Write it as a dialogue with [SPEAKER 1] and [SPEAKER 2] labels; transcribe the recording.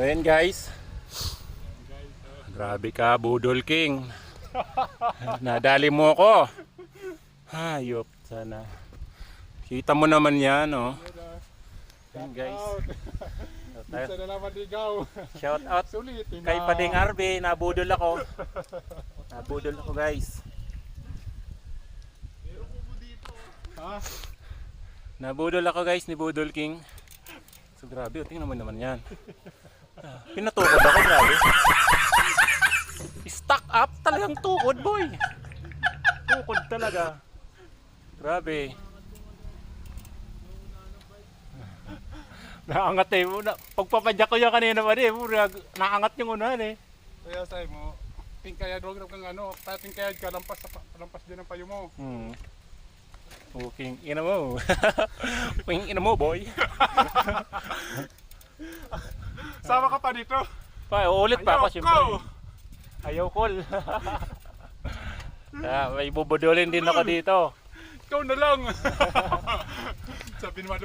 [SPEAKER 1] Ayan guys. Grabe ka, Budol King. Nadali mo ako. Hayop, sana. Kita mo naman yan, oh. Ayan guys.
[SPEAKER 2] Minsan na naman ligaw.
[SPEAKER 1] Shout out
[SPEAKER 2] Sulitin
[SPEAKER 1] kay
[SPEAKER 2] na.
[SPEAKER 1] Pading RB. Nabudol ako. Nabudol ako guys.
[SPEAKER 2] Ha?
[SPEAKER 1] Nabudol ako guys ni Budol King. So grabe, tingnan mo naman yan. Pinatukod ako, grabe. Stuck up talagang tukod, boy. Tukod talaga. Grabe. Naangat eh. Pagpapadyak ko yan kanina pa rin. Naangat yung unahan eh.
[SPEAKER 2] Kaya sa'yo mo, tingkayad huwag kang ano, tingkayad ka, lampas din ang payo mo.
[SPEAKER 1] King ina mo. King ina mo, boy.
[SPEAKER 2] Sama ka pa dito.
[SPEAKER 1] Pa, ulit pa ako siyempre.
[SPEAKER 2] Ayaw ko!
[SPEAKER 1] Ayaw call. May bubudulin din ako dito.
[SPEAKER 2] Ikaw na lang. Sabi naman